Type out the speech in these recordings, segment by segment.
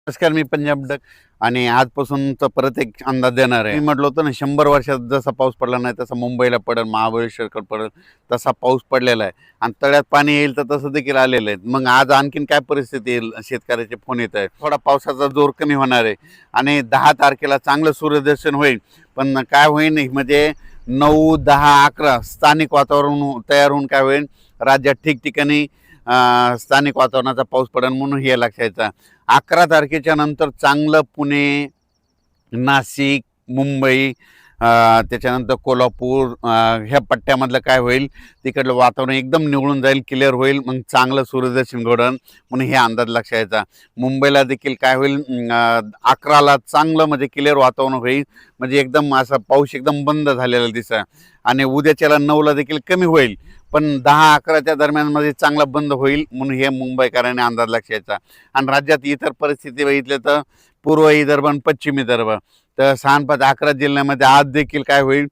नमस्कार, मी पंजाब डक आणि आजपासूनचा परत एक अंदाज देणार आहे. मी म्हटलं होतं ना, 100 वर्षात जसा पाऊस पडला नाही तसा मुंबईला पडेल, महाबळेश्वरकडे पडेल, तसा पाऊस पडलेला आहे आणि तळ्यात पाणी येईल तर तसं देखील आलेलं आहे. मग आज आणखीन काय परिस्थिती येईल? शेतकऱ्याचे फोन येत आहेत. थोडा पावसाचा जोर कमी होणार आहे आणि 10 तारखेला चांगलं सूर्यदर्शन होईल. पण काय होईल म्हणजे 9, 10, 11 स्थानिक वातावरण तयार होऊन काय होईल, राज्यात ठिकठिकाणी स्थानिक वातावरणाचा पाऊस पडेल म्हणून हे लक्षायचं. 11 तारखेच्या नंतर चांगलं पुणे, नाशिक, मुंबई, त्याच्यानंतर कोल्हापूर, ह्या पट्ट्यामधलं काय होईल, तिकडलं वातावरण एकदम निवळून जाईल, क्लिअर होईल. मग चांगलं सूर्यदर्शन घडन म्हणून हे अंदाज लक्षायचा. मुंबईला देखील काय होईल, 11ला चांगलं म्हणजे क्लिअर वातावरण होईल, म्हणजे एकदम असा पाऊस एकदम बंद झालेला दिसा आणि उद्याच्याला 9ला देखील कमी होईल, पण 10-11च्या दरम्यानमध्ये चांगला बंद होईल म्हणून हे मुंबईकरांनी अंदाज लक्षायचा. आणि राज्यात इतर परिस्थिती बघितली तर पूर्व विदर्भ आणि पश्चिम विदर्भ तर 6-5-11 जिल्ह्यामध्ये आज देखील काय होईल,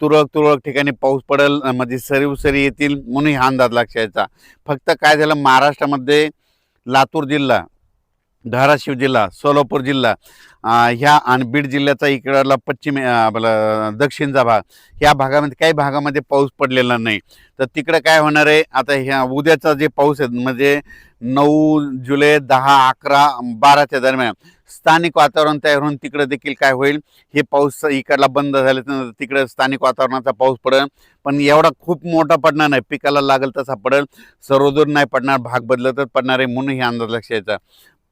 तुरळक ठिकाणी पाऊस पडेल, म्हणजे सरी येतील म्हणून हा अंदाज लक्षायचा. फक्त काय झालं, महाराष्ट्रामध्ये लातूर जिल्हा, धाराशिव जिल्हा, सोलापूर जिल्हा, ह्या आणि बीड जिल्ह्याचा इकडला पश्चिम आपला दक्षिणचा भाग, ह्या भागामध्ये काही भागामध्ये पाऊस पडलेला नाही. तर तिकडे काय होणार आहे, आता ह्या उद्याचा जे पाऊस आहे म्हणजे 9 जुलै, 10, 11, 12च्या दरम्यान स्थानिक वातावरण तयार होऊन तिकडे देखील काय होईल, हे पाऊस इकडला बंद झाल्यानंतर तिकडे स्थानिक वातावरणाचा पाऊस पडेल. पण एवढा खूप मोठा पडणार नाही, पिकाला लागेल तसा पडेल, सर्वदूर नाही पडणार, भाग बदलतच पडणार आहे म्हणून हे अंदाज लक्षायचा.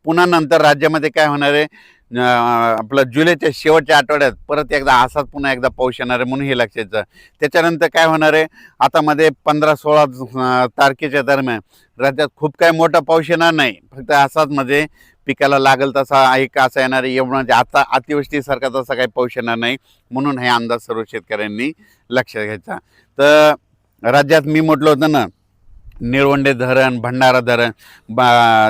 पुन्हा नंतर राज्यामध्ये काय होणार आहे, आपलं जुलैच्या शेवटच्या आठवड्यात परत एकदा असाच पुन्हा एकदा पाऊस येणार आहे म्हणून हे लक्षायचं. त्याच्यानंतर काय होणार आहे, आता मध्ये 15-16 तारखेच्या दरम्यान राज्यात खूप काय मोठा पाऊस येणार नाही, फक्त असाच म्हणजे पिकाला लागेल तसा एक असा येणार आहे. एवढं म्हणजे आता अतिवृष्टीसारखा तसा काही पाऊस येणार नाही म्हणून हे अंदाज सर्व शेतकऱ्यांनी लक्षात घ्यायचा. तर राज्यात मी म्हटलं होतं ना, निळवंडे धरण, भंडारा धरण,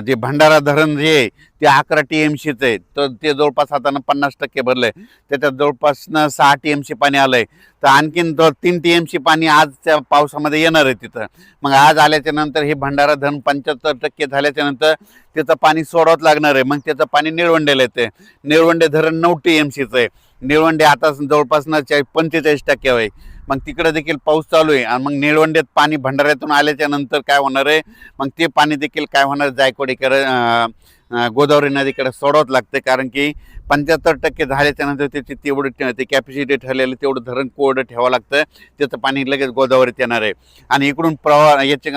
जे भंडारा धरण जे आहे ते 11 TMCचं आहे, तर ते जवळपास आता 50% भरलं आहे. त्याच्यात जवळपास 6 TMC पाणी आलं आहे. तर आणखीन 3 TMC पाणी आज त्या पावसामध्ये येणार आहे तिथं. मग आज आल्याच्या नंतर हे भंडारा धरण 75% झाल्याच्या नंतर त्याचं पाणी सोडावंच लागणार आहे. मग त्याचं पाणी निळवंडेला येते. निळवंडे धरण 9 TMCचं आहे. निळवंडे आता जवळपास 45% आहे. मग तिकडे देखील पाऊस चालू आहे आणि मग निळवंडेत पाणी भंडाऱ्यातून आल्याच्या नंतर काय होणार आहे, मग ते पाणी देखील काय होणार, जायकवाडीकडे गोदावरी नदीकडे सोडवत लागते. कारण की 75% झाल्याच्या नंतर त्याची तेवढं ते कॅपॅसिटी ठरलेलं तेवढं धरण कोरडं ठेवावं लागतं, त्याचं पाणी लगेच गोदावरीत येणार आहे. आणि इकडून प्रवाह याचे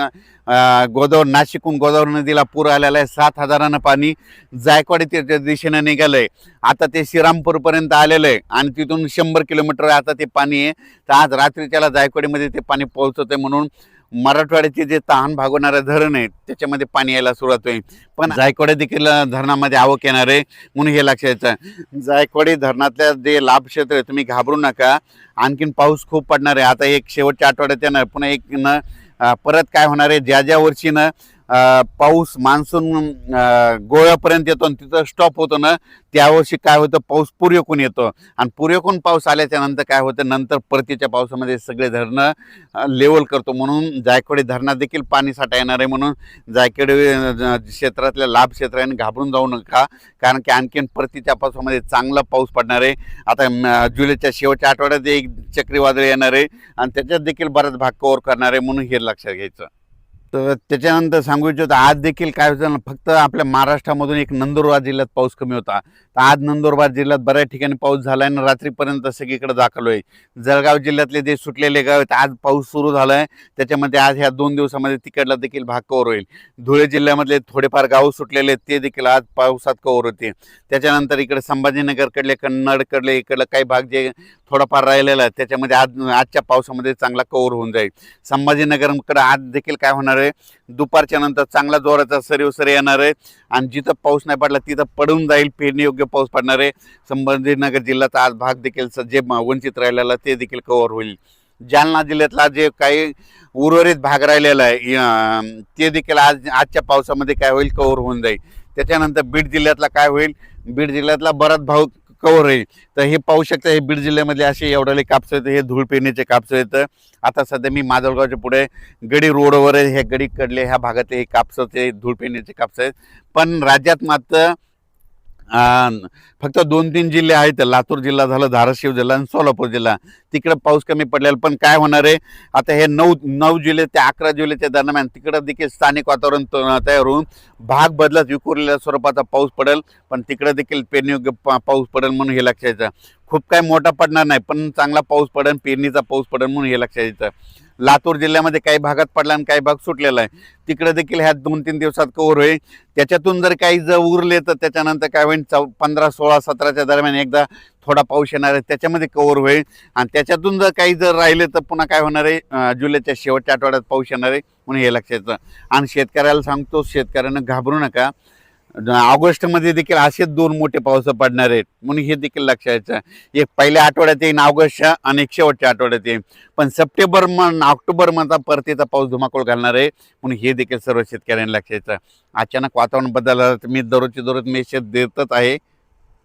गोदावरी, नाशिकहून गोदावरी नदीला पूर आलेला आहे. 7,000 पाणी जायकवाडी त्याच्या दिशेनं निघालं आहे. आता ते श्रीरामपूरपर्यंत आलेलं आहे आणि तिथून 100 किलोमीटर आता ते पाणी आहे. तर आज रात्रीच्याला जायकवाडीमध्ये ते पाणी पोहोचतं आहे म्हणून मराठवाड्याचे जे तहान भागवणारे धरण आहे त्याच्यामध्ये पाणी यायला सुरुवात होईल. पण जायकवाडी देखील धरणामध्ये आवक येणार आहे म्हणून हे लक्षात. जायकवाडी धरणातल्या जे लाभ क्षेत्र आहे, तुम्ही घाबरू नका, आणखीन पाऊस खूप पडणार आहे. आता एक शेवटच्या आठवड्यात येणार, पुन्हा एक परत काय होणार आहे, ज्या वर्षी पाऊस मान्सून गोव्यापर्यंत येतो आणि तिथं स्टॉप होतो ना, त्यावर्षी काय होतं, पाऊस पूर्वेकडून येतो आणि पूर्वेकडून पाऊस आल्याच्या नंतर काय होतं, नंतर परतीच्या पावसामध्ये सगळे धरणं लेवल करतो. म्हणून जायकवाडी धरणात देखील पाणी साठा येणार आहे. म्हणून जायकवाडी क्षेत्रातल्या लाभ क्षेत्राने घाबरून जाऊ नका, कारण की आणखीन परतीच्या पावसामध्ये चांगला पाऊस पडणार आहे. आता जुलैच्या शेवटच्या आठवड्यात एक चक्रीवादळ येणार आहे आणि त्याच्यात देखील बराच भाग कव्हर करणार आहे म्हणून हे लक्षात घ्यायचं. तर त्याच्यानंतर सांगू इच्छितो, आज देखील काय होतं ना, फक्त आपल्या महाराष्ट्रामधून एक नंदुरबार जिल्ह्यात पाऊस कमी होता. तर आज नंदुरबार जिल्ह्यात बऱ्याच ठिकाणी पाऊस झाला आहे आणि रात्रीपर्यंत सगळीकडे दाखल आहे. जळगाव जिल्ह्यातले जे सुटलेले गाव आहेत आज पाऊस सुरू झाला आहे, त्याच्यामध्ये आज ह्या 2 दिवसामध्ये तिकडला देखील भाग कव्हर होईल. धुळे जिल्ह्यामधले थोडेफार गाव सुटलेले आहेत ते देखील आज पावसात कव्हर होते. त्याच्यानंतर इकडे संभाजीनगरकडले, कन्नडकडले इकडलं काही भाग जे थोडाफार राहिलेला आहे त्याच्यामध्ये आजच्या पावसामध्ये चांगला कव्हर होऊन जाईल. संभाजीनगरकडे आज देखील काय होणार आहे, दुपारच्या नंतर चांगला जोराचा सरी येणार आहे आणि जिथं पाऊस नाही पडला तिथं पडून जाईल, पेरणी योग्य पाऊस पडणार आहे. संभाजीनगर जिल्ह्याचा आज भाग देखील जे वंचित राहिलेला ते देखील कव्हर होईल. जालना जिल्ह्यातला जे काही उर्वरित भाग राहिलेला आहे ते देखील आजच्या पावसामध्ये काय होईल, कव्हर होऊन जाईल. त्याच्यानंतर बीड जिल्ह्यातला काय होईल, बीड जिल्ह्यातला बराच भाग कव्हर होईल. तर हे पाहू शकता, हे बीड जिल्ह्यामधले असे एवढे कापसं आहेत, हे धूळ पेरणीचे कापसं आहेत. आता सध्या मी माजलगावच्या पुढे गडी रोडवर आहे, हे गडीकडले ह्या भागातले हे कापसाचे धूळ पेरणीचे कापसं आहेत. पण राज्यात मात्र फक्त 2-3 जिल्हे आहेत, लातूर जिल्हा झालं, धाराशिव जिल्हा आणि सोलापूर जिल्हा, तिकडे पाऊस कमी पडलेला. पण काय होणार आहे आता हे 9 जुलै ते 11 जुलैच्या दरम्यान तिकडं देखील स्थानिक वातावरण तयार होऊन भाग बदलत विखुरलेल्या स्वरूपाचा पाऊस पडेल. पण तिकडं देखील पेरणीयोग्य पाऊस पडेल म्हणून हे लक्षात यायचं. खूप काय मोठा पडणार नाही, पण चांगला पाऊस पडेल, पेरणीचा पाऊस पडेल म्हणून हे लक्षात यायचं. लातूर जिल्ह्यामध्ये काही भागात पडला आणि काही भाग सुटलेला आहे, तिकडे देखील ह्या 2-3 दिवसात कव्हर होईल. त्याच्यातून जर काही जर उरले तर त्याच्यानंतर काय होईल, 15, 16, 17च्या दरम्यान एकदा थोडा पाऊस येणार आहे, त्याच्यामध्ये कव्हर होईल. आणि त्याच्यातून जर काही जर राहिले तर पुन्हा काय होणार आहे, जुलैच्या शेवटच्या आठवड्यात पाऊस येणार आहे म्हणून हे लक्षात येतं. आणि शेतकऱ्याला सांगतो, शेतकऱ्यांना घाबरू नका, ऑगस्टमध्ये देखील असेच 2 मोठे पाऊस पडणार आहेत म्हणून हे देखील लक्षात यायचं. एक पहिल्या आठवड्यात येईल ऑगस्टच्या आणि एक शेवटच्या आठवड्यात येईल, पण सप्टेंबर ऑक्टोबर मधला परतीचा पाऊस धुमाकूळ घालणार आहे म्हणून हे देखील सर्व शेतकऱ्यांनी लक्षात यायचं. अचानक वातावरण बदललं तर मी दररोज मेसेज देतच आहे.